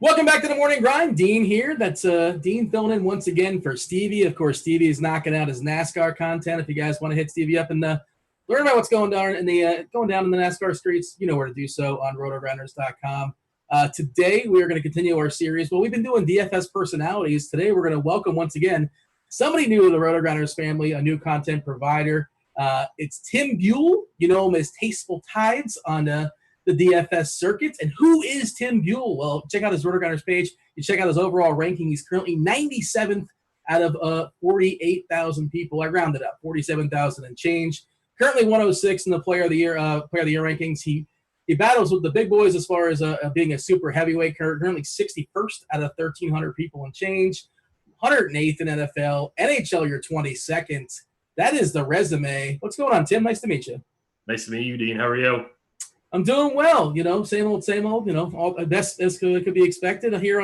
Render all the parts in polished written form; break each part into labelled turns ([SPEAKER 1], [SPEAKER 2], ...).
[SPEAKER 1] Welcome back to the Morning Grind. Dean here. That's Dean filling in once again for Stevie. Of course, Stevie is knocking out his NASCAR content. If you guys want to hit Stevie up and learn about what's going down in the NASCAR streets, you know where to do so on RotoGrinders.com. Today, we are going to continue our series. Well, we've been doing DFS personalities. Today, we're going to welcome once again somebody new to the RotoGrinders family, a new content provider. It's Tim Buell. You know him as Tastefultides on the DFS circuit. And who is Tim Buell? Well, check out his RotoGrinders page. You check out his overall ranking. He's currently 97th out of 48,000 people. I rounded up, 47,000 and change. Currently 106 in the Player of the Year rankings. He battles with the big boys as far as being a super heavyweight. Currently 61st out of 1,300 people and change. 108th in NFL. NHL, you're 22nd. That is the resume. What's going on, Tim? Nice to meet you.
[SPEAKER 2] Nice to meet you, Dean. How are you?
[SPEAKER 1] I'm doing well, same old, all best as could be expected here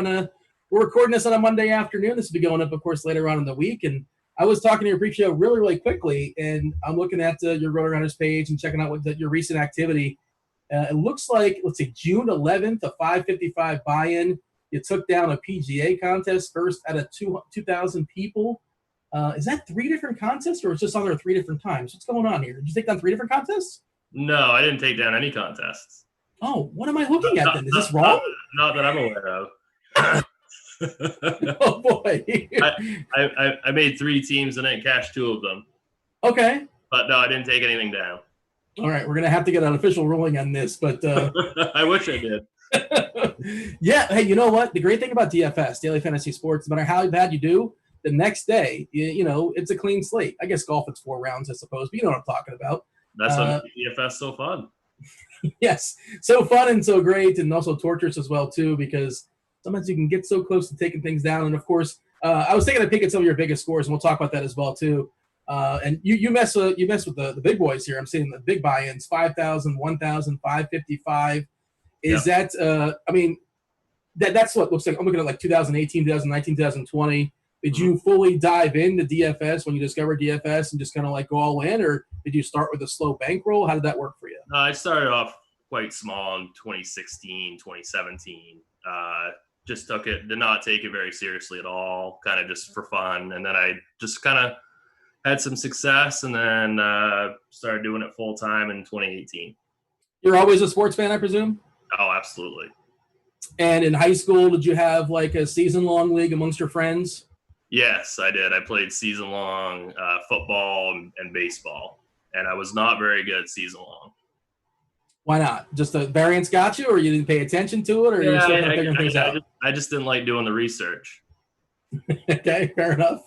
[SPEAKER 1] we're recording this on a Monday afternoon. This will be going up, of course, later on in the week. And I was talking to your pre-show really, really quickly, and I'm looking at your RotoGrinders page and checking out your recent activity. It looks like, let's see, June 11th, a 555 buy-in. You took down a PGA contest first out of 2,000 people. Is that 3 different contests, or is it just on there 3 different times? What's going on here? Did you take down 3 different contests?
[SPEAKER 2] No, I didn't take down any contests.
[SPEAKER 1] Oh, what am I looking at then? Is this wrong?
[SPEAKER 2] Not that I'm aware of.
[SPEAKER 1] Oh, boy.
[SPEAKER 2] I made 3 teams and didn't cash 2 of them.
[SPEAKER 1] Okay.
[SPEAKER 2] But no, I didn't take anything down.
[SPEAKER 1] All right, we're going to have to get an official ruling on this, but
[SPEAKER 2] I wish I did.
[SPEAKER 1] Yeah, hey, you know what? The great thing about DFS, Daily Fantasy Sports, no matter how bad you do, the next day, it's a clean slate. I guess golf, it's 4 rounds, I suppose, but you know what I'm talking about.
[SPEAKER 2] That's what makes DFS so fun.
[SPEAKER 1] Yes, so fun and so great, and also torturous as well too, because sometimes you can get so close to taking things down. And of course, I was taking a peek at some of your biggest scores, and we'll talk about that as well too. And you mess with the big boys here. I'm seeing the big buy-ins: 5,000, 1,000, 555. Is that? I mean, that's what looks like. I'm looking at like 2018, 2019, 2020. Did you fully dive into DFS when you discovered DFS and just kind of like go all in, or did you start with a slow bankroll? How did that work for you?
[SPEAKER 2] I started off quite small in 2016, 2017. Did not take it very seriously at all, kind of just for fun. And then I just kind of had some success, and then started doing it full time in 2018.
[SPEAKER 1] You're always a sports fan, I presume?
[SPEAKER 2] Oh, absolutely.
[SPEAKER 1] And in high school, did you have like a season-long league amongst your friends?
[SPEAKER 2] Yes, I did. I played season-long football and baseball, and I was not very good season-long.
[SPEAKER 1] Why not? Just the variance got you, or you didn't pay attention to it, or you're still figuring things out?
[SPEAKER 2] I just didn't like doing the research.
[SPEAKER 1] Okay, fair enough.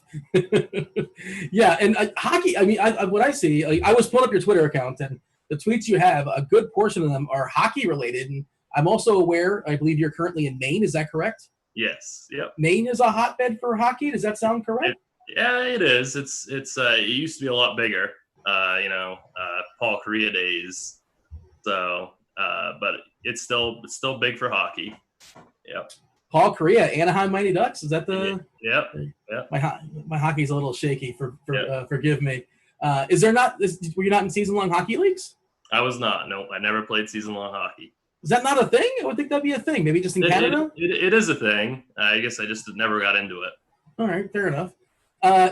[SPEAKER 1] Yeah, and hockey, I mean, what I see, I was pulling up your Twitter account, and the tweets you have, a good portion of them are hockey-related, and I'm also aware, I believe you're currently in Maine. Is that correct?
[SPEAKER 2] Yes. Yep.
[SPEAKER 1] Maine is a hotbed for hockey. Does that sound correct?
[SPEAKER 2] It is. It used to be a lot bigger. Paul Kariya days. So, but it's still big for hockey. Yep.
[SPEAKER 1] Paul Kariya, Anaheim Mighty Ducks. Is that the?
[SPEAKER 2] Yep.
[SPEAKER 1] My hockey's a little shaky. Forgive me. Is there not? Were you not in season-long hockey leagues?
[SPEAKER 2] I was not. No, I never played season-long hockey.
[SPEAKER 1] Is that not a thing? I would think that'd be a thing. Maybe just in Canada?
[SPEAKER 2] It is a thing. I guess I just never got into it.
[SPEAKER 1] All right, fair enough.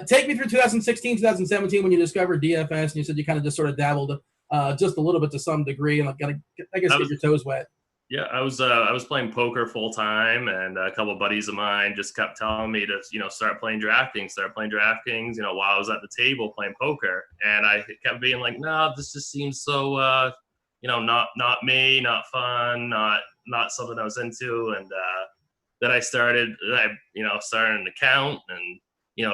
[SPEAKER 1] Take me through 2016, 2017 when you discovered DFS, and you said you kind of just sort of dabbled just a little bit to some degree, and get your toes wet.
[SPEAKER 2] Yeah, I was playing poker full time, and a couple of buddies of mine just kept telling me to start playing DraftKings. While I was at the table playing poker, and I kept being like, no, this just seems so. Not me, not fun, not something I was into. And then I started an account and,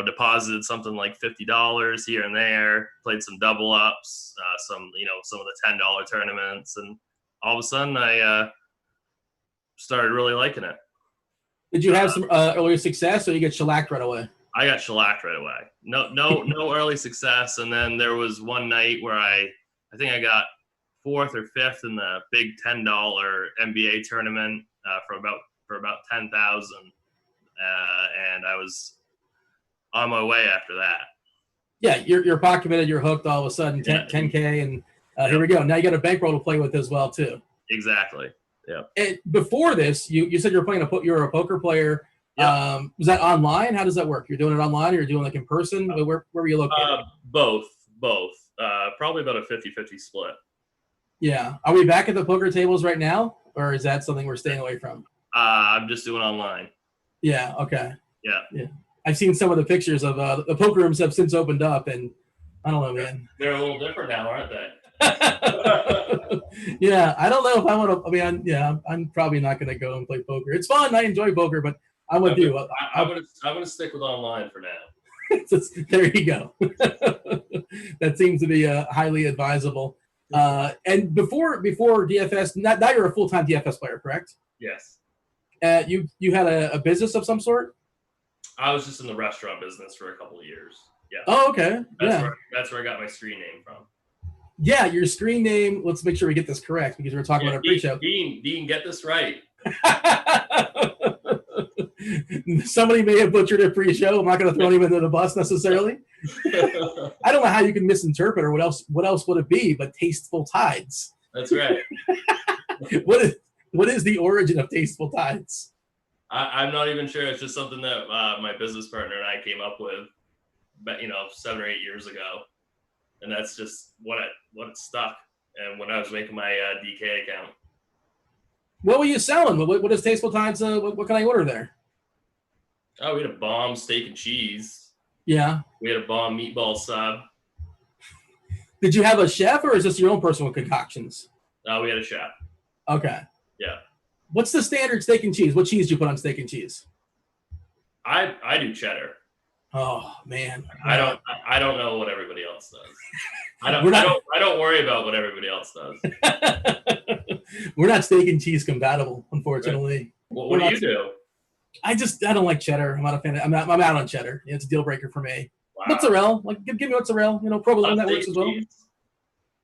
[SPEAKER 2] deposited something like $50 here and there, played some double ups, some of the $10 tournaments. And all of a sudden I started really liking it.
[SPEAKER 1] Did you have some earlier success, or you get shellacked right away?
[SPEAKER 2] I got shellacked right away. No early success. And then there was one night where I think I got 4th or 5th in the big $10 NBA tournament for about 10,000, and I was on my way after that.
[SPEAKER 1] Yeah, you're pot committed, you're hooked all of a sudden, 10K, and here we go. Now you got a bankroll to play with as well too.
[SPEAKER 2] Exactly. Yeah.
[SPEAKER 1] And before this, you said you're a poker player.
[SPEAKER 2] Yep.
[SPEAKER 1] Was that online? How does that work? You're doing it online, or you're doing like in person? Where were you located?
[SPEAKER 2] Both. Probably about a 50-50 split.
[SPEAKER 1] Yeah. Are we back at the poker tables right now, or is that something we're staying away from?
[SPEAKER 2] I'm just doing online.
[SPEAKER 1] Yeah. Okay.
[SPEAKER 2] Yeah.
[SPEAKER 1] I've seen some of the pictures of the poker rooms have since opened up, and I don't know, man.
[SPEAKER 2] They're a little different now, aren't they?
[SPEAKER 1] Yeah, I don't know if I want to. I mean, I'm probably not going to go and play poker. It's fun. I enjoy poker, but I'm going to
[SPEAKER 2] I'm gonna stick with online for now.
[SPEAKER 1] There you go. That seems to be highly advisable. And before DFS, now you're a full-time DFS player, correct?
[SPEAKER 2] Yes.
[SPEAKER 1] You had a business of some sort?
[SPEAKER 2] I was just in the restaurant business for a couple of years. Yeah.
[SPEAKER 1] Oh, okay.
[SPEAKER 2] That's where I got my screen name from.
[SPEAKER 1] Yeah, your screen name. Let's make sure we get this correct because we're talking about our pre-show.
[SPEAKER 2] Dean, get this right.
[SPEAKER 1] Somebody may have butchered a pre-show. I'm not going to throw anyone under the bus necessarily. I don't know how you can misinterpret or what else would it be but Tastefultides.
[SPEAKER 2] That's right.
[SPEAKER 1] What is the origin of Tastefultides?
[SPEAKER 2] I'm not even sure. It's just something that my business partner and I came up with, 7 or 8 years ago, and that's just what it stuck. And when I was making my DK account,
[SPEAKER 1] what were you selling? What is Tastefultides? What can I order there?
[SPEAKER 2] Oh, we had a bomb steak and cheese.
[SPEAKER 1] Yeah.
[SPEAKER 2] We had a bomb meatball sub.
[SPEAKER 1] Did you have a chef, or is this your own personal concoctions?
[SPEAKER 2] We had a chef.
[SPEAKER 1] Okay.
[SPEAKER 2] Yeah.
[SPEAKER 1] What's the standard steak and cheese? What cheese do you put on steak and cheese?
[SPEAKER 2] I do cheddar.
[SPEAKER 1] Oh man.
[SPEAKER 2] I don't know what everybody else does. I don't worry about what everybody else does.
[SPEAKER 1] We're not steak and cheese compatible, unfortunately.
[SPEAKER 2] What do you do?
[SPEAKER 1] I don't like cheddar. I'm not a fan. I'm out on cheddar. It's a deal breaker for me.
[SPEAKER 2] Wow.
[SPEAKER 1] Mozzarella, give me mozzarella. Provolone, that works as well.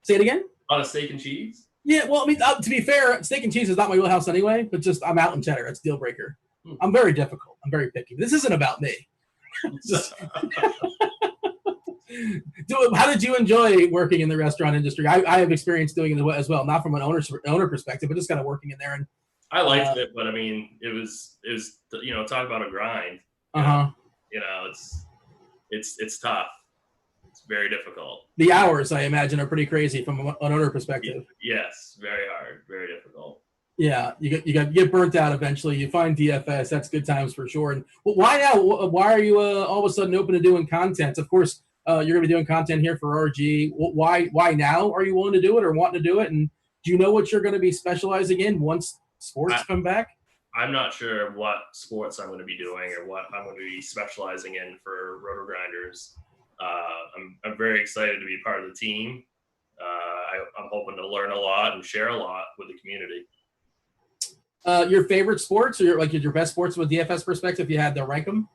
[SPEAKER 1] Say it again.
[SPEAKER 2] On a steak and cheese?
[SPEAKER 1] Yeah, well, I mean, to be fair, steak and cheese is not my wheelhouse anyway. But just I'm out on cheddar. It's a deal breaker. I'm very difficult. I'm very picky. This isn't about me. How did you enjoy working in the restaurant industry? I have experience doing it as well, not from an owner perspective, but just kind of working in there. And
[SPEAKER 2] I liked it, but I mean, it was talk about a grind. It's tough. It's very difficult.
[SPEAKER 1] The hours, I imagine, are pretty crazy from an owner perspective.
[SPEAKER 2] Yes, very hard, very difficult.
[SPEAKER 1] Yeah, you get burnt out eventually. You find DFS, that's good times for sure. And why now? Why are you all of a sudden open to doing content? Of course, you're going to be doing content here for RG. Why now are you willing to do it or wanting to do it? And do you know what you're going to be specializing in once sports come back?
[SPEAKER 2] I'm not sure what sports I'm going to be doing or what I'm going to be specializing in for RotoGrinders. I'm very excited to be part of the team. I'm hoping to learn a lot and share a lot with the community.
[SPEAKER 1] Your favorite sports, or your best sports from a DFS perspective, if you had to rank them?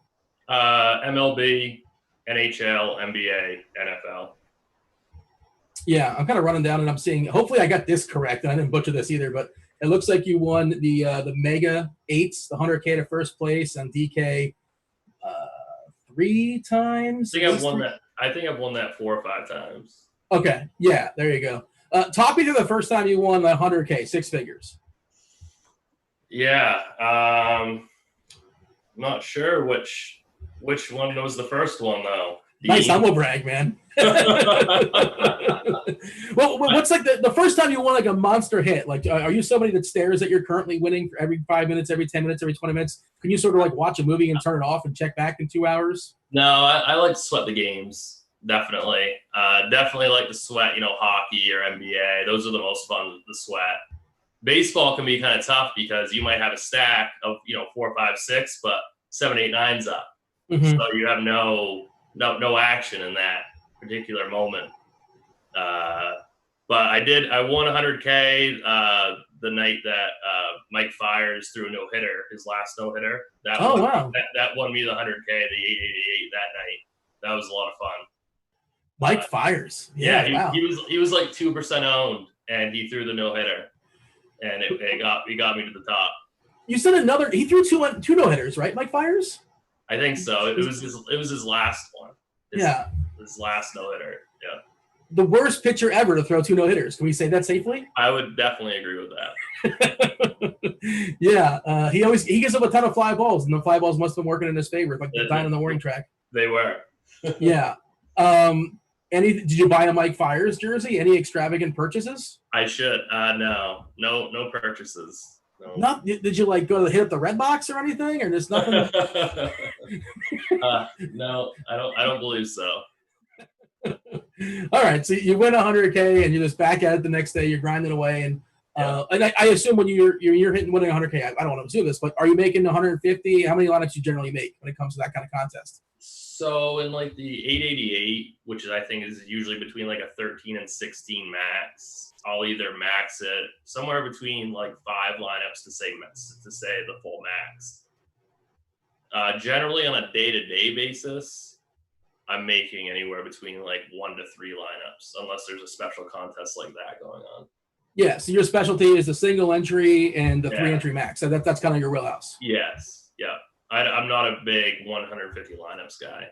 [SPEAKER 2] MLB, NHL, NBA, NFL.
[SPEAKER 1] Yeah, I'm kind of running down and I'm seeing. Hopefully, I got this correct. And I didn't butcher this either, but it looks like you won the Mega 8s, the 100K to first place, and DK 3 times.
[SPEAKER 2] I think I've won that 4 or 5 times.
[SPEAKER 1] Okay, yeah, there you go. Talk me through the first time you won the 100K, 6 figures.
[SPEAKER 2] Yeah, I'm not sure which one was the first one though.
[SPEAKER 1] Nice humble brag, man. Well, what's like the first time you won like a monster hit? Like, are you somebody that stares that you're currently winning for every 5 minutes, every 10 minutes, every 20 minutes? Can you sort of like watch a movie and turn it off and check back in 2 hours?
[SPEAKER 2] No, I like to sweat the games. Definitely. Definitely like to sweat, hockey or NBA. Those are the most fun to sweat. Baseball can be kind of tough because you might have a stack of 4, 5, 6, but 7, 8, 9's up. Mm-hmm. So you have no action in that particular moment. But I won 100K the night that Mike Fiers threw a no-hitter, his last no-hitter.
[SPEAKER 1] Wow.
[SPEAKER 2] That won me the 100K, the 888 that night. That was a lot of fun.
[SPEAKER 1] Mike Fiers.
[SPEAKER 2] Yeah, he was like 2% owned, and he threw the no-hitter. And he got me to the top. You said
[SPEAKER 1] he threw two no-hitters, right, Mike Fiers?
[SPEAKER 2] I think so. It was his last one. His last no-hitter. Yeah.
[SPEAKER 1] the worst pitcher ever to throw 2 no-hitters. Can we say that safely?
[SPEAKER 2] I would definitely agree with that.
[SPEAKER 1] Yeah, he gives up a ton of fly balls, and the fly balls must have been working in his favor, like the time on the warning track.
[SPEAKER 2] They were.
[SPEAKER 1] Yeah. Did you buy a Mike Fiers jersey? Any extravagant purchases?
[SPEAKER 2] I should. No purchases. No.
[SPEAKER 1] Not. Did you like go to hit up the Red Box or anything, or there's nothing?
[SPEAKER 2] No, I don't believe so.
[SPEAKER 1] All right, so you win 100K, and you're just back at it the next day. You're grinding away, and I assume when you're hitting winning 100K, I don't want to assume this, but are you making 150? How many lineups do you generally make when it comes to that kind of contest?
[SPEAKER 2] So in like the 888, which I think is usually between like a 13 and 16 max, I'll either max it somewhere between like 5 lineups to say the full max. Generally on a day-to-day basis, I'm making anywhere between like 1 to 3 lineups, unless there's a special contest like that going on.
[SPEAKER 1] Yeah, so your specialty is the single entry and the 3 entry max. So that's kind of your wheelhouse.
[SPEAKER 2] Yes. Yeah. I'm not a big 150 lineups guy.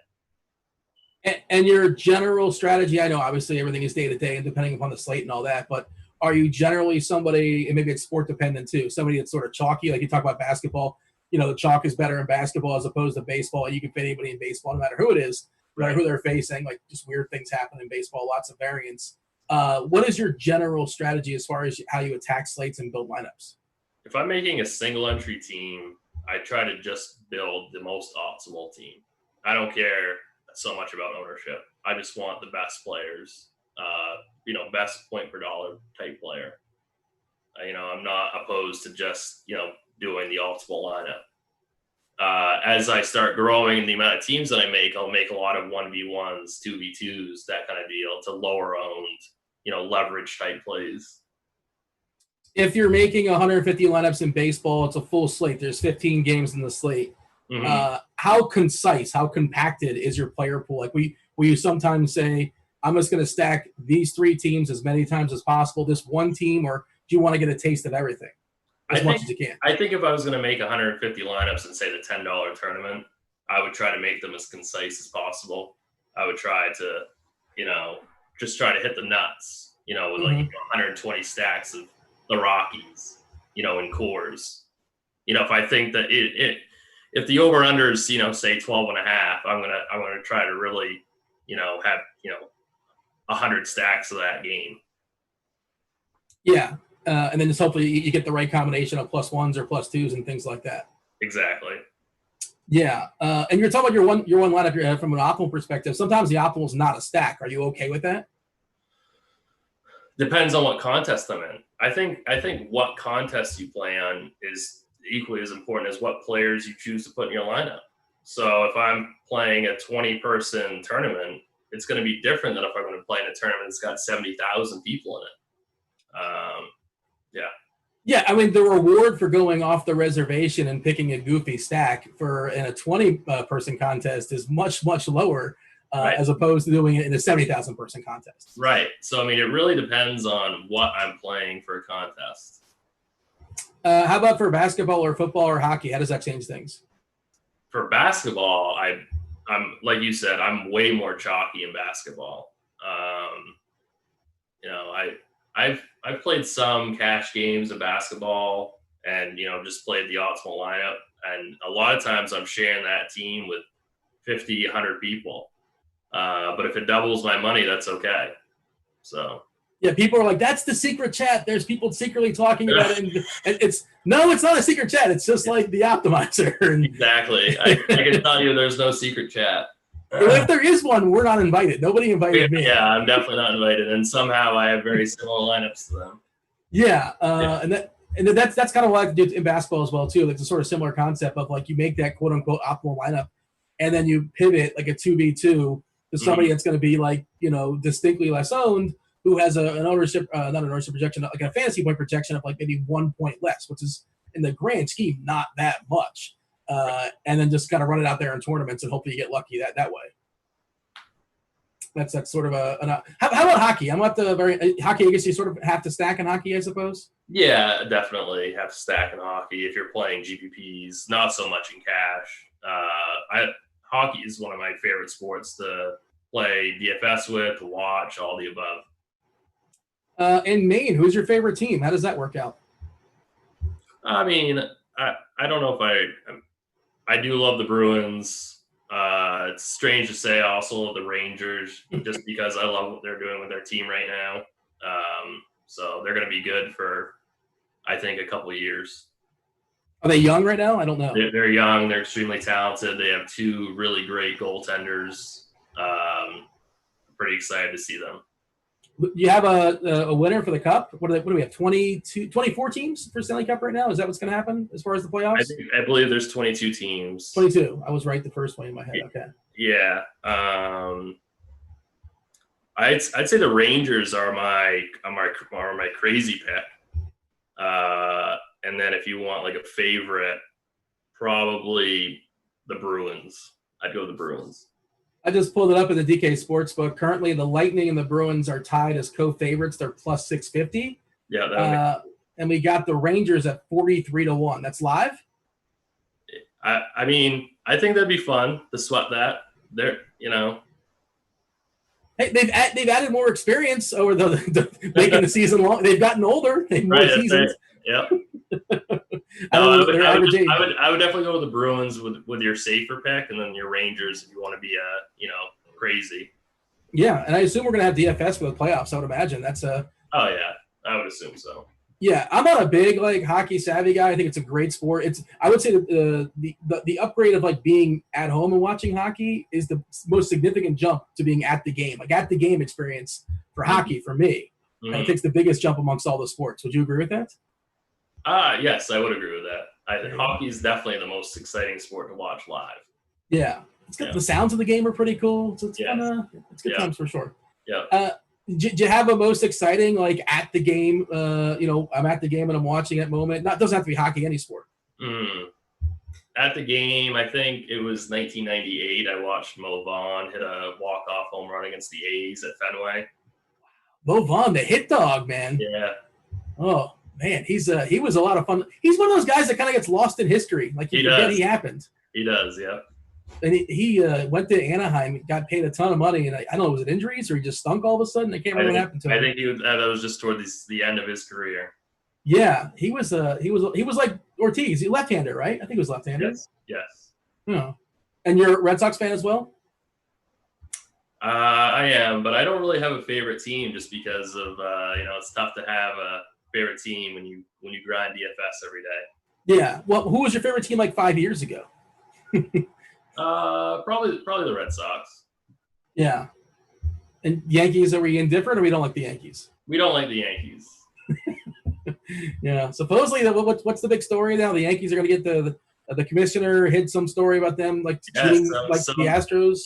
[SPEAKER 1] And your general strategy, I know obviously everything is day to day and depending upon the slate and all that, but are you generally somebody, and maybe it's sport dependent too, somebody that's sort of chalky, like you talk about basketball, the chalk is better in basketball as opposed to baseball, and you can fit anybody in baseball no matter who it is, no matter who they're facing, like just weird things happen in baseball, lots of variance. What is your general strategy as far as how you attack slates and build lineups?
[SPEAKER 2] If I'm making a single entry team, I try to just build the most optimal team. I don't care so much about ownership. I just want the best players, best point per dollar type player. I'm not opposed to just, doing the optimal lineup. As I start growing the amount of teams that I make, I'll make a lot of 1v1s, 2v2s, that kind of deal to lower owned, leverage type plays.
[SPEAKER 1] If you're making 150 lineups in baseball, it's a full slate. There's 15 games in the slate. Mm-hmm. How concise, how compacted is your player pool? Like, will you sometimes say, I'm just going to stack these 3 teams as many times as possible, this one team, or do you want to get a taste of everything as much as you can?
[SPEAKER 2] I think if I was going to make 150 lineups and say the $10 tournament, I would try to make them as concise as possible. I would try to, just try to hit the nuts, with like 120 stacks of the Rockies, in Coors. If I think that if the over under is, say 12 and a half, I'm going to try to really, have, 100 stacks of that game.
[SPEAKER 1] Yeah. And then just hopefully you get the right combination of +1s or +2s and things like that.
[SPEAKER 2] Exactly.
[SPEAKER 1] Yeah. And you're talking about your one lineup from an optimal perspective. Sometimes the optimal is not a stack. Are you okay with that?
[SPEAKER 2] Depends on what contest I'm in. I think what contest you play on is equally as important as what players you choose to put in your lineup. So if I'm playing a 20-person tournament, it's going to be different than if I'm going to play in a tournament that's got 70,000 people in it. Yeah, I mean, the reward for going off the reservation and picking a goofy stack in a 20-person contest is much, much lower as opposed to doing it in a 70,000 person contest. Right. So, I mean, it really depends on what I'm playing for a contest.
[SPEAKER 1] How about for basketball or football or hockey? How does that change things?
[SPEAKER 2] For basketball, I'm like you said, I'm way more chalky in basketball. I've played some cash games of basketball and, just played the optimal lineup. And a lot of times I'm sharing that team with 50, 100 people. But if it doubles my money, that's okay. So.
[SPEAKER 1] Yeah, people are like, that's the secret chat. There's people secretly talking about it. And it's not a secret chat. It's just like the optimizer.
[SPEAKER 2] Exactly. I can tell you there's no secret chat.
[SPEAKER 1] If there is one, we're not invited. Nobody invited me.
[SPEAKER 2] Yeah, I'm definitely not invited. And somehow I have very similar lineups to them.
[SPEAKER 1] Yeah, and that's kind of what I do in basketball as well too. Like, it's a sort of similar concept of like you make that quote unquote optimal lineup, and then you pivot like a 2v2 to somebody that's going to be like distinctly less owned, who has an ownership, not an ownership projection, like a fantasy point projection of like maybe 1 point less, which is in the grand scheme not that much. And then just kind of run it out there in tournaments and hopefully you get lucky that way. That's sort of how about hockey? I'm not hockey. I guess you sort of have to stack in hockey, I suppose.
[SPEAKER 2] Yeah, definitely have to stack in hockey if you're playing GPPs. Not so much in cash. Hockey is one of my favorite sports to play DFS with, watch, all the above.
[SPEAKER 1] In Maine, who's your favorite team? How does that work out?
[SPEAKER 2] I mean, I don't know if I do love the Bruins. It's strange to say I also love the Rangers just because I love what they're doing with their team right now. So they're going to be good for, I think, a couple of years.
[SPEAKER 1] Are they young right now? I don't know.
[SPEAKER 2] They're young. They're extremely talented. They have two really great goaltenders. Pretty excited to see them.
[SPEAKER 1] You have a winner for the Cup? What do we have, 24 teams for Stanley Cup right now? Is that what's going to happen as far as the playoffs?
[SPEAKER 2] I believe there's 22 teams.
[SPEAKER 1] 22. I was right the first way in my head. Okay.
[SPEAKER 2] Yeah. I'd say the Rangers are my crazy pick. And then if you want like a favorite, probably the Bruins. I'd go with the Bruins.
[SPEAKER 1] I just pulled it up in the DK Sportsbook. Currently, the Lightning and the Bruins are tied as co-favorites. They're plus 650.
[SPEAKER 2] Yeah.
[SPEAKER 1] And we got the Rangers at 43-1. That's live?
[SPEAKER 2] I mean, I think that'd be fun to sweat that. They're,
[SPEAKER 1] Hey, they've added more experience over the making the season long. They've gotten older. They've more seasons.
[SPEAKER 2] Yeah.
[SPEAKER 1] I
[SPEAKER 2] would definitely go with the Bruins with your safer pick, and then your Rangers if you want to be crazy.
[SPEAKER 1] Yeah, and I assume we're going to have DFS for the playoffs. I would imagine that's a.
[SPEAKER 2] Oh yeah, I would assume so.
[SPEAKER 1] Yeah, I'm not a big hockey savvy guy. I think it's a great sport. I would say that the upgrade of being at home and watching hockey is the most significant jump to being at the game. At the game experience for hockey for me, and it takes the biggest jump amongst all the sports. Would you agree with that?
[SPEAKER 2] Yes, I would agree with that. I think hockey is definitely the most exciting sport to watch live. Yeah.
[SPEAKER 1] It's good. Yeah. The sounds of the game are pretty cool. So it's good times for sure.
[SPEAKER 2] Yeah.
[SPEAKER 1] Do you have a most exciting at the game? I'm at the game and I'm watching at moment. Doesn't have to be hockey, any sport.
[SPEAKER 2] At the game, I think it was 1998. I watched Mo Vaughn hit a walk-off home run against the A's at Fenway.
[SPEAKER 1] Mo Vaughn, the hit dog, man.
[SPEAKER 2] Yeah.
[SPEAKER 1] Oh. Man, he was a lot of fun. He's one of those guys that kind of gets lost in history. You forget he happened.
[SPEAKER 2] He does, yeah.
[SPEAKER 1] And he went to Anaheim, got paid a ton of money, and I don't know, was it injuries or he just stunk all of a sudden? I can't remember what happened to him.
[SPEAKER 2] I think that was just toward the end of his career.
[SPEAKER 1] Yeah, he was like Ortiz, left-hander, right? I think he was left-handed.
[SPEAKER 2] Yes.
[SPEAKER 1] Oh. And you're a Red Sox fan as well?
[SPEAKER 2] I am, but I don't really have a favorite team just because of it's tough to have a favorite team when you grind DFS every day.
[SPEAKER 1] Yeah. Well, who was your favorite team 5 years ago?
[SPEAKER 2] Probably the Red Sox.
[SPEAKER 1] Yeah. And Yankees, are we indifferent or we don't like the Yankees?
[SPEAKER 2] We don't like the Yankees.
[SPEAKER 1] Yeah. Supposedly, what's the big story now? The Yankees are going to get the commissioner hid some story about them cheating the Astros.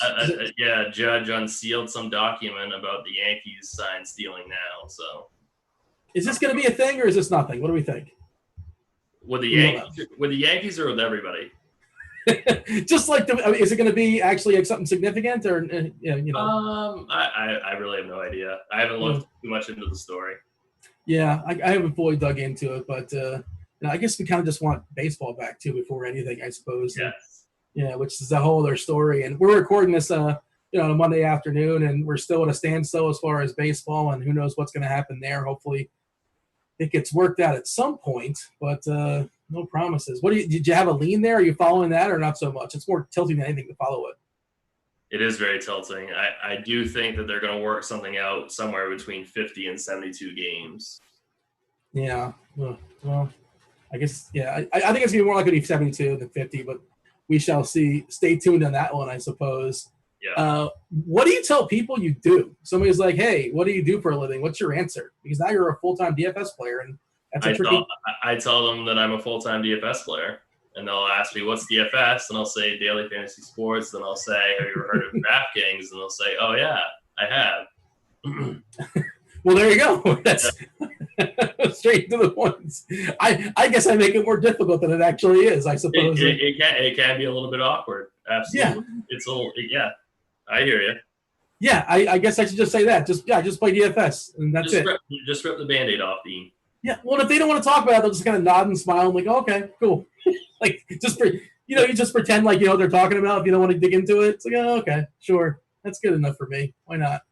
[SPEAKER 2] Yeah, judge unsealed some document about the Yankees sign stealing now. So.
[SPEAKER 1] Is this going to be a thing or is this nothing? What do we think?
[SPEAKER 2] With the Yankees or with everybody?
[SPEAKER 1] Just is it going to be actually something significant or
[SPEAKER 2] I really have no idea. I haven't looked too much into the story.
[SPEAKER 1] Yeah, I haven't fully dug into it, but I guess we kind of just want baseball back too before anything, I suppose.
[SPEAKER 2] Yes.
[SPEAKER 1] Yeah, which is a whole other story. And we're recording this on a Monday afternoon, and we're still at a standstill as far as baseball, and who knows what's going to happen there. Hopefully it gets worked out at some point, but no promises. Did you have a lean there? Are you following that or not so much? It's more tilting than anything to follow it.
[SPEAKER 2] It is very tilting. I do think that they're going to work something out somewhere between 50 and 72 games.
[SPEAKER 1] Yeah. Well, I guess, yeah. I think it's going to be more likely to be 72 than 50, but we shall see. Stay tuned on that one, I suppose.
[SPEAKER 2] Yeah.
[SPEAKER 1] What do you tell people you do? Somebody's like, hey, what do you do for a living? What's your answer? Because now you're a full-time DFS player, and that's
[SPEAKER 2] I tell them that I'm a full-time DFS player, and they'll ask me, what's DFS? And I'll say daily fantasy sports. Then I'll say, have you ever heard of DraftKings? And they'll say, oh, yeah, I have.
[SPEAKER 1] Well, there you go. That's straight to the point. I guess I make it more difficult than it actually is, I suppose.
[SPEAKER 2] It can be a little bit awkward. Absolutely. Yeah. It's a little, yeah. I hear you.
[SPEAKER 1] Yeah, I guess I should just say that. Just play DFS, and that's it.
[SPEAKER 2] Just rip the Band-Aid off, Dean.
[SPEAKER 1] Yeah, well, if they don't want to talk about it, they'll just kind of nod and smile and okay, cool. You just pretend they're talking about it if you don't want to dig into it. It's okay, sure. That's good enough for me. Why not?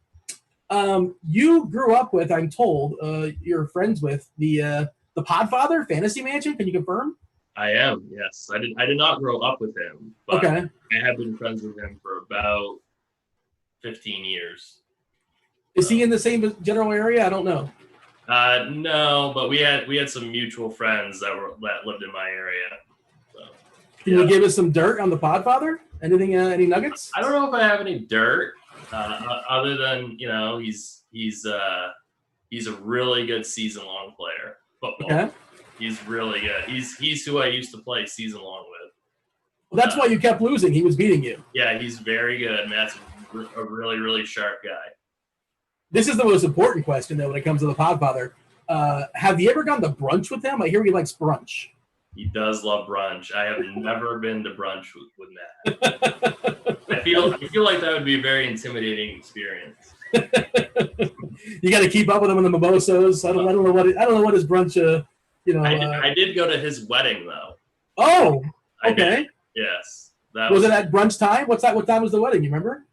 [SPEAKER 1] You grew up with, I'm told, you're friends with the Podfather Fantasy Mansion. Can you confirm?
[SPEAKER 2] I am, yes. I did not grow up with him, but
[SPEAKER 1] okay.
[SPEAKER 2] I have been friends with him for about 15 years.
[SPEAKER 1] Is he in the same general area? I don't know.
[SPEAKER 2] No, but we had some mutual friends that lived in my area. So,
[SPEAKER 1] Can you give us some dirt on the Podfather? Anything? Any nuggets?
[SPEAKER 2] I don't know if I have any dirt, other than he's a really good season-long player. Football. Okay. He's really good. He's who I used to play season-long with.
[SPEAKER 1] Well, that's why you kept losing. He was beating you.
[SPEAKER 2] Yeah, he's very good. Matt's a really, really sharp guy.
[SPEAKER 1] This is the most important question, though, when it comes to the Podfather. Have you ever gone to brunch with him? I hear he likes brunch.
[SPEAKER 2] He does love brunch. I have never been to brunch with Matt. I feel like that would be a very intimidating experience.
[SPEAKER 1] You got to keep up with him in the mimosas. I don't know what his brunch.
[SPEAKER 2] I did go to his wedding though.
[SPEAKER 1] Oh, okay.
[SPEAKER 2] Yes.
[SPEAKER 1] Was it at brunch time? What time was the wedding? You remember?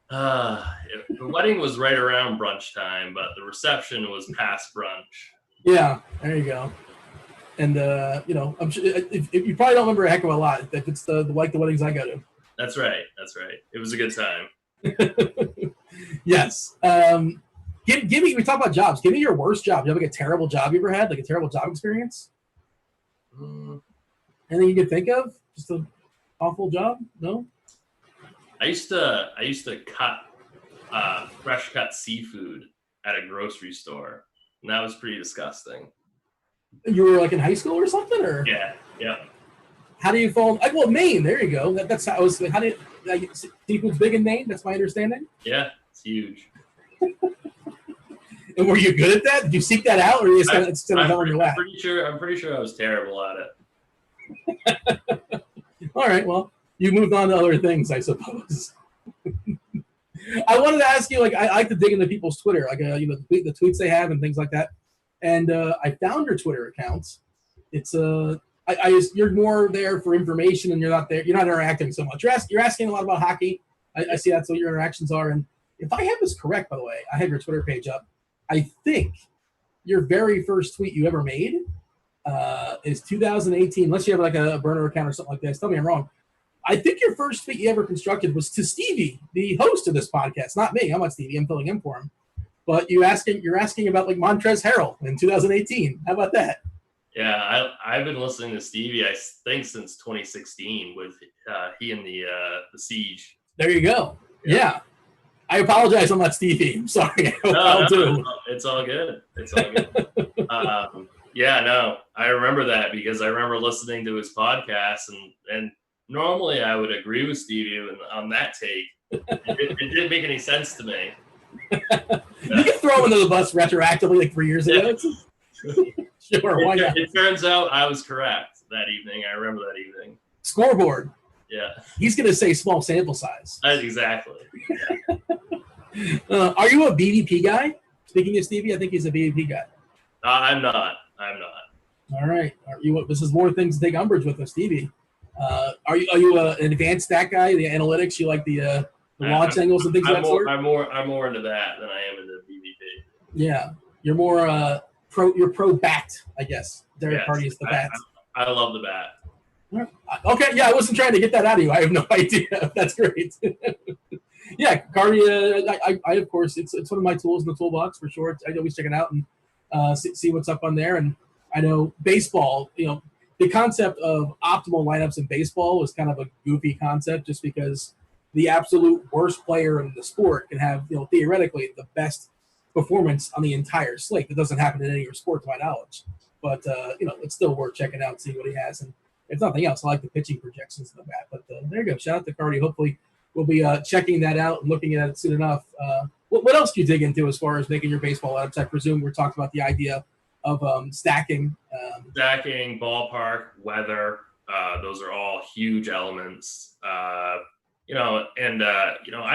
[SPEAKER 2] The wedding was right around brunch time, but the reception was past brunch.
[SPEAKER 1] Yeah, there you go. And I'm sure if you probably don't remember a heck of a lot. If it's the weddings I go to.
[SPEAKER 2] That's right. It was a good time.
[SPEAKER 1] Yes. Give me. We talk about jobs. Give me your worst job. You have like a terrible job you ever had, like a terrible job experience. Anything you can think of? Just an awful job? No.
[SPEAKER 2] I used to cut fresh cut seafood at a grocery store, and that was pretty disgusting.
[SPEAKER 1] You were like in high school or something, or
[SPEAKER 2] yeah.
[SPEAKER 1] How do you fall? Well, Maine. There you go. That's how I was. How do you, seafood's big in Maine? That's my understanding.
[SPEAKER 2] Yeah, it's huge.
[SPEAKER 1] And were you good at that? Did you seek that out, or you just kind of fell in your lap?
[SPEAKER 2] I'm pretty sure I was terrible at
[SPEAKER 1] it. All right. Well, you moved on to other things, I suppose. I wanted to ask you, like, I like to dig into people's Twitter, like, the tweets they have and things like that. And I found your Twitter accounts. It's you're more there for information, and you're not interacting so much. You're asking a lot about hockey. I see that's what your interactions are. And if I have this correct, by the way, I have your Twitter page up. I think your very first tweet you ever made is 2018, unless you have like a burner account or something like that. Tell me I'm wrong. I think your first tweet you ever constructed was to Stevie, the host of this podcast, not me. I'm not Stevie. I'm filling in for him. But you're asking about like Montrezl Harrell in 2018. How about that?
[SPEAKER 2] Yeah, I've been listening to Stevie, I think, since 2016 with he and the Siege.
[SPEAKER 1] There you go. Yeah. I apologize. I'm not Stevie. I'm sorry. I'll do.
[SPEAKER 2] It's all good. I remember that because I remember listening to his podcast, and normally I would agree with Stevie on that take. It didn't make any sense to me.
[SPEAKER 1] You can throw him under the bus retroactively like 3 years ago. Sure, why not?
[SPEAKER 2] It turns out I was correct that evening. I remember that evening.
[SPEAKER 1] Scoreboard.
[SPEAKER 2] Yeah.
[SPEAKER 1] He's going to say small sample size.
[SPEAKER 2] Exactly.
[SPEAKER 1] Are you a BVP guy? Speaking of Stevie, I think he's a BVP guy.
[SPEAKER 2] I'm not.
[SPEAKER 1] All right. This is more things to take umbrage with Stevie. Are you an advanced stat guy? The analytics? You like the launch angles and things of that sort?
[SPEAKER 2] I'm more into that than I am into BVP.
[SPEAKER 1] Yeah. You're more You're pro bat, I guess. Derek Carty is the bat.
[SPEAKER 2] I love the bat.
[SPEAKER 1] Okay, yeah, I wasn't trying to get that out of you. I have no idea. That's great. Yeah, Carty. I of course, it's one of my tools in the toolbox for sure. I always check it out and see what's up on there. And I know baseball. The concept of optimal lineups in baseball is kind of a goofy concept, just because the absolute worst player in the sport can have, theoretically the best performance on the entire slate. That doesn't happen in any other sport, to my knowledge. But it's still worth checking out and seeing what he has. And if nothing else, I like the pitching projections in the bat. But there you go. Shout out to Cardi. Hopefully, we'll be checking that out and looking at it soon enough. What else do you dig into as far as making your baseball lineups? I presume we're talking about the idea of stacking.
[SPEAKER 2] Stacking, ballpark, weather. Those are all huge elements. I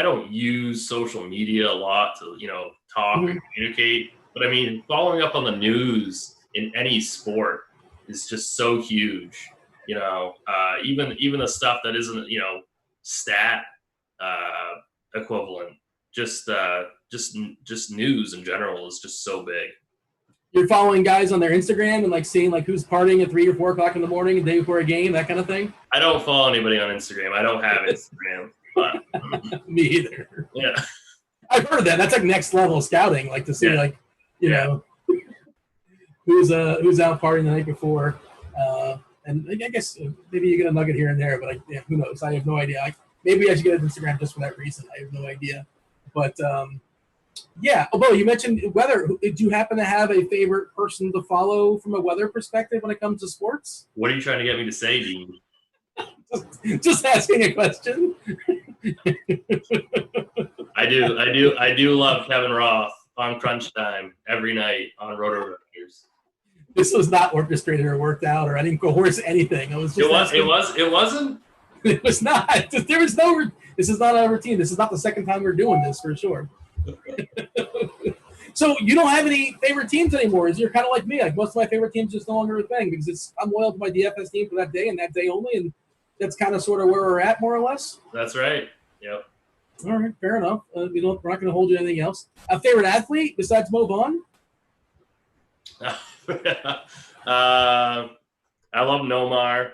[SPEAKER 2] don't use social media a lot to, talk and communicate. But I mean, following up on the news in any sport is just so huge. Even the stuff that isn't, stat equivalent. Just news in general is just so big.
[SPEAKER 1] You're following guys on their Instagram and like seeing like who's partying at 3 or 4 o'clock in the morning the day before a game, that kind of thing?
[SPEAKER 2] I don't follow anybody on Instagram. I don't have Instagram. But,
[SPEAKER 1] Me either.
[SPEAKER 2] Yeah.
[SPEAKER 1] I've heard of that. That's like next level scouting, like to see like, you know, who's out partying the night before. And I guess maybe you get a nugget here and there, but who knows? I have no idea. Maybe I should get an Instagram just for that reason. I have no idea. But yeah. Although you mentioned weather, do you happen to have a favorite person to follow from a weather perspective when it comes to sports?
[SPEAKER 2] What are you trying to get me to say, Dean?
[SPEAKER 1] Just asking a question.
[SPEAKER 2] I do love Kevin Roth on Crunch Time every night on RotoGrinders.
[SPEAKER 1] This was not orchestrated or worked out, or I didn't coerce anything. It
[SPEAKER 2] wasn't.
[SPEAKER 1] It was not. There was no. This is not a routine. This is not the second time we're doing this for sure. So you don't have any favorite teams anymore? You're kind of like me. Like most of my favorite teams just no longer a thing because I'm loyal to my DFS team for that day and that day only, and that's kind of sort of where we're at, more or less.
[SPEAKER 2] That's right. Yep.
[SPEAKER 1] All right, fair enough. We're not going to hold you anything else. A favorite athlete besides Mo Vaughn?
[SPEAKER 2] I love Nomar.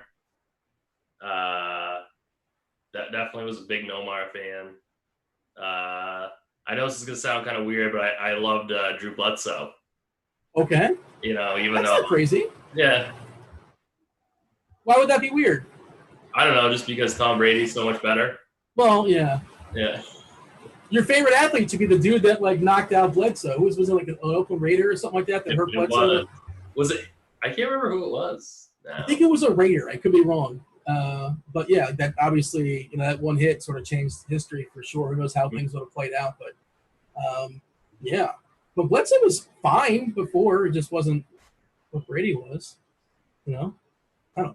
[SPEAKER 2] That definitely was a big Nomar fan. I know this is gonna sound kind of weird, but I loved Drew Bledsoe.
[SPEAKER 1] Okay.
[SPEAKER 2] You know, even
[SPEAKER 1] That's
[SPEAKER 2] though
[SPEAKER 1] not crazy.
[SPEAKER 2] Yeah.
[SPEAKER 1] Why would that be weird?
[SPEAKER 2] I don't know, just because Tom Brady's so much better.
[SPEAKER 1] Well, yeah.
[SPEAKER 2] Yeah.
[SPEAKER 1] Your favorite athlete should be the dude that like knocked out Bledsoe. Was it like an Oakland Raider or something like that hurt Bledsoe?
[SPEAKER 2] Was it? I can't remember who it was. No.
[SPEAKER 1] I think it was a Raider. I could be wrong. But yeah, that obviously, that one hit sort of changed history for sure. Who knows how things would have played out, but yeah. But Bledsoe was fine before. It just wasn't what Brady was. I don't know.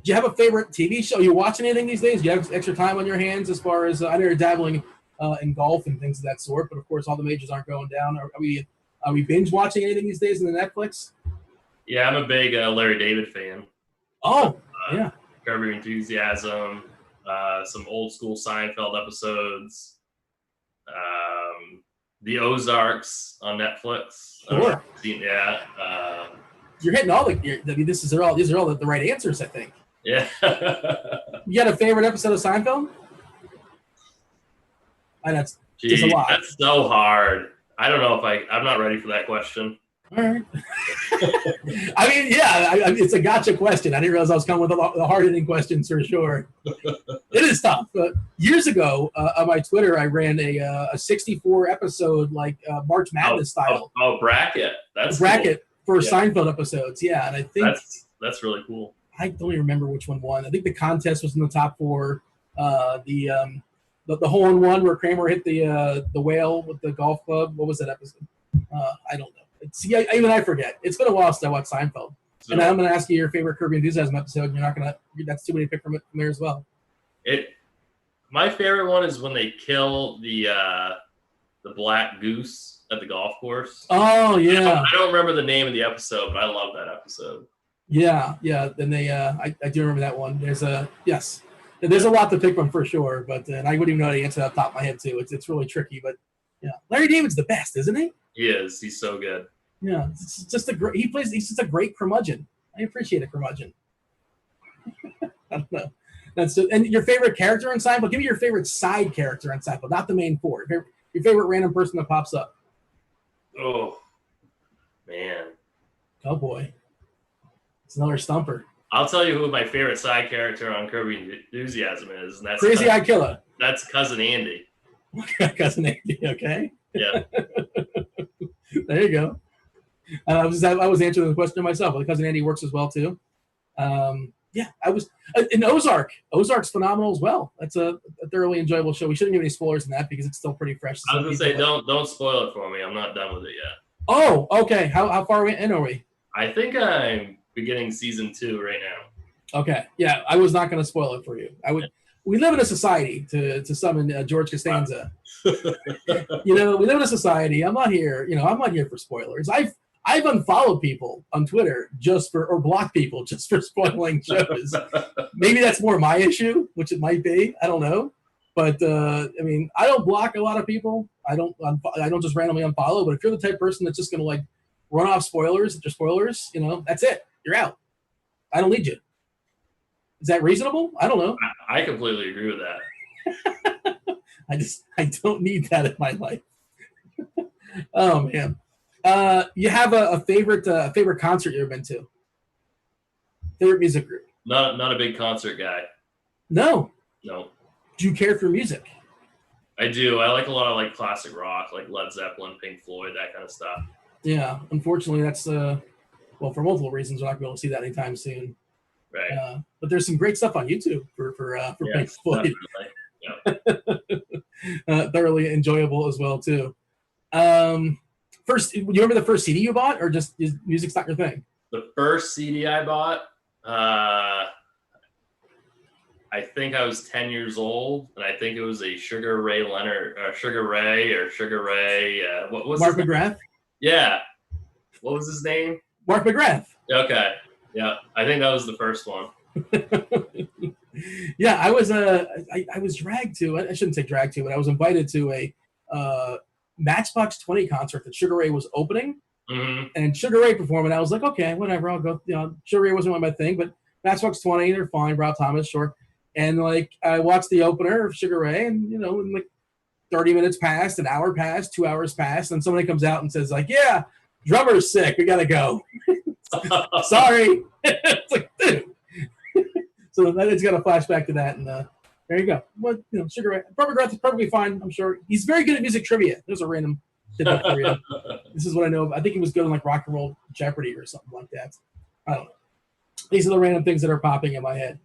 [SPEAKER 1] Do you have a favorite TV show? Are you watching anything these days? Do you have extra time on your hands as far as I know you're dabbling in golf and things of that sort, but of course all the majors aren't going down. Are we binge watching anything these days in the Netflix?
[SPEAKER 2] Yeah, I'm a big Larry David fan.
[SPEAKER 1] Oh, yeah.
[SPEAKER 2] Curb Your Enthusiasm, some old school Seinfeld episodes, the Ozarks on Netflix.
[SPEAKER 1] Sure.
[SPEAKER 2] Yeah.
[SPEAKER 1] You're hitting all these are all the right answers, I think.
[SPEAKER 2] Yeah.
[SPEAKER 1] You got a favorite episode of Seinfeld? And that's just a lot.
[SPEAKER 2] That's so hard. I don't know if I'm not ready for that question.
[SPEAKER 1] All right. I mean, yeah, it's a gotcha question. I didn't realize I was coming with the hard-hitting questions for sure. It is tough. Years ago, on my Twitter, I ran a 64-episode, like March Madness style.
[SPEAKER 2] Oh, bracket. That's
[SPEAKER 1] bracket
[SPEAKER 2] cool.
[SPEAKER 1] For Seinfeld episodes. Yeah, and I think
[SPEAKER 2] that's really cool.
[SPEAKER 1] I don't even remember which one won. I think the contest was in the top 4. The hole-in-one where Kramer hit the whale with the golf club. What was that episode? I don't know. See, even I forget. It's been a while since I watched Seinfeld. So, and I'm going to ask you your favorite Curb Your Enthusiasm episode, and you're not going to – that's too many to pick from there as well.
[SPEAKER 2] My favorite one is when they kill the black goose at the golf course.
[SPEAKER 1] Oh, yeah.
[SPEAKER 2] I don't remember the name of the episode, but I love that episode.
[SPEAKER 1] Yeah. And they I do remember that one. There's a lot to pick from for sure, but and I wouldn't even know how to answer that off the top of my head, too. It's really tricky, but yeah. Larry David's the best, isn't he?
[SPEAKER 2] He is. He's so good.
[SPEAKER 1] Yeah, it's just he's just a great curmudgeon. I appreciate a curmudgeon. I don't know. And your favorite character in Seinfeld? Give me your favorite side character in Seinfeld, not the main 4. Your favorite random person that pops up.
[SPEAKER 2] Oh, man.
[SPEAKER 1] Oh, boy. It's another stumper.
[SPEAKER 2] I'll tell you who my favorite side character on Curb Your Enthusiasm is. And that's
[SPEAKER 1] Crazy Eye Killer.
[SPEAKER 2] That's Cousin Andy.
[SPEAKER 1] Cousin Andy, okay.
[SPEAKER 2] Yeah.
[SPEAKER 1] There you go. I was answering the question myself. Well, Cousin Andy works as well too. Yeah, I was in Ozark. Ozark's phenomenal as well. That's a thoroughly enjoyable show. We shouldn't give any spoilers in that because it's still pretty fresh.
[SPEAKER 2] I was gonna say don't spoil it for me. I'm not done with it yet.
[SPEAKER 1] Oh, okay. How far in are we?
[SPEAKER 2] I think I'm beginning season 2 right now.
[SPEAKER 1] Okay. Yeah, I was not going to spoil it for you. We live in a society, to summon George Costanza. We live in a society. I'm not here for spoilers. I've unfollowed people on Twitter or blocked people just for spoiling shows. Maybe that's more my issue, which it might be. I don't know. But I mean, I don't block a lot of people. I don't just randomly unfollow. But if you're the type of person that's just gonna like run off spoilers, just spoilers, that's it. You're out. I don't need you. Is that reasonable? I don't know.
[SPEAKER 2] I completely agree with that.
[SPEAKER 1] I don't need that in my life. Oh man. You have a favorite concert you've ever been to? Favorite music group?
[SPEAKER 2] Not a big concert guy.
[SPEAKER 1] No.
[SPEAKER 2] No.
[SPEAKER 1] Do you care for music?
[SPEAKER 2] I do. I like a lot of like classic rock, like Led Zeppelin, Pink Floyd, that kind of stuff.
[SPEAKER 1] Yeah. Unfortunately, that's well, for multiple reasons, we're not going to be able to see that anytime soon.
[SPEAKER 2] Right.
[SPEAKER 1] But there's some great stuff on YouTube for Pink Floyd. Yeah. Thoroughly enjoyable as well too. First, you remember the first CD you bought, or just is music's not your thing?
[SPEAKER 2] The first CD I bought, I think I was 10 years old, and I think it was a Sugar Ray Leonard, Sugar Ray. What was
[SPEAKER 1] Mark McGrath?
[SPEAKER 2] Yeah. What was his name?
[SPEAKER 1] Mark McGrath.
[SPEAKER 2] Okay. Yeah, I think that was the first one.
[SPEAKER 1] Yeah, I was dragged to. I shouldn't say dragged to, but I was invited to a Matchbox 20 concert that Sugar Ray was opening, and Sugar Ray performed. And I was like, okay, whatever, I'll go. Sugar Ray wasn't my thing, but Matchbox 20, they're fine. Rob Thomas, sure. And like I watched the opener of Sugar Ray, and and like 30 minutes passed, an hour passed, 2 hours passed, and somebody comes out and says like, yeah, drummer's sick, we gotta go. Sorry. It's like, dude. So it's got a flashback to that, and there you go. Well, Sugar Ray, Robert McGrath is perfectly fine, I'm sure. He's very good at music trivia. There's a random tidbit for you. This is what I know of. I think he was good in like Rock and Roll Jeopardy or something like that. I don't know. These are the random things that are popping in my head.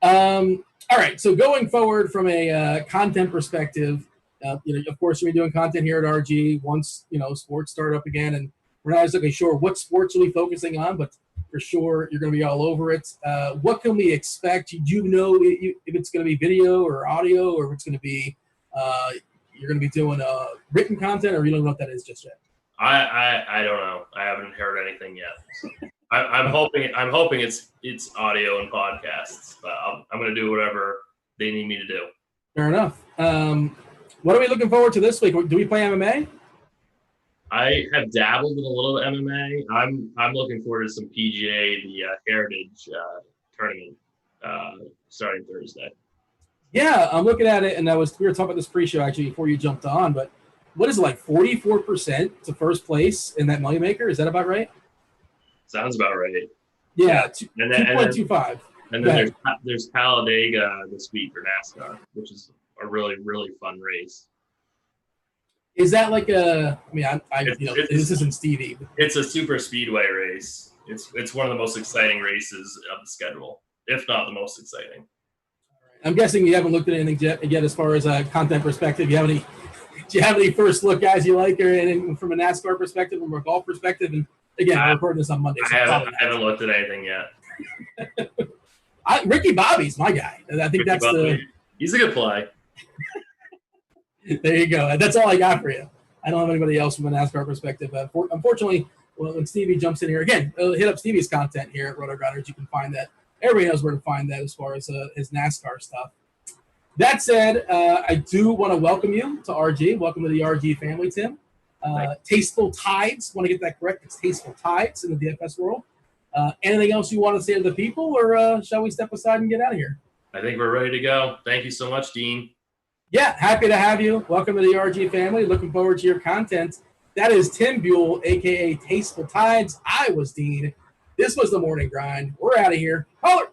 [SPEAKER 1] All right, so going forward from a content perspective, of course, we're doing content here at RG once sports start up again, and we're not exactly sure what sports we'll be focusing on, but for sure you're going to be all over it. What can we expect? Do you know if it's going to be video or audio, or if it's going to be you're going to be doing written content, or you don't know what that is just yet?
[SPEAKER 2] I don't know. I haven't heard anything yet. I'm hoping it's audio and podcasts, but I'm going to do whatever they need me to do.
[SPEAKER 1] Fair enough. What are we looking forward to this week? Do we play MMA?
[SPEAKER 2] I have dabbled in a little MMA. I'm looking forward to some PGA, the Heritage tournament starting Thursday.
[SPEAKER 1] Yeah, I'm looking at it, and we were talking about this pre-show actually before you jumped on, but what is it, like 44% to first place in that moneymaker? Is that about right?
[SPEAKER 2] Sounds about right.
[SPEAKER 1] Yeah, 2.25.
[SPEAKER 2] And then there's Talladega this week for NASCAR, which is a really, really fun race.
[SPEAKER 1] Is that like this isn't Stevie.
[SPEAKER 2] It's a super speedway race. It's one of the most exciting races of the schedule, if not the most exciting.
[SPEAKER 1] I'm guessing you haven't looked at anything yet as far as a content perspective. Do you have any first look guys you like, or anything from a NASCAR perspective, from a golf perspective? And again, I'm recording this on Monday. So
[SPEAKER 2] I haven't looked at anything yet.
[SPEAKER 1] Ricky Bobby's my guy. I think
[SPEAKER 2] he's a good play.
[SPEAKER 1] There you go. That's all I got for you. I don't have anybody else from a NASCAR perspective. Unfortunately, when Stevie jumps in here, again, hit up Stevie's content here at RotoGrinders. You can find that. Everybody knows where to find that as far as his NASCAR stuff. That said, I do want to welcome you to RG. Welcome to the RG family, Tim. Tastefultides. Want to get that correct? It's Tastefultides in the DFS world. Anything else you want to say to the people, or shall we step aside and get out of here?
[SPEAKER 2] I think we're ready to go. Thank you so much, Dean.
[SPEAKER 1] Yeah, happy to have you. Welcome to the RG family. Looking forward to your content. That is Tim Buell, a.k.a. Tastefultides. I was Dean. This was the Morning Grind. We're out of here. Holler!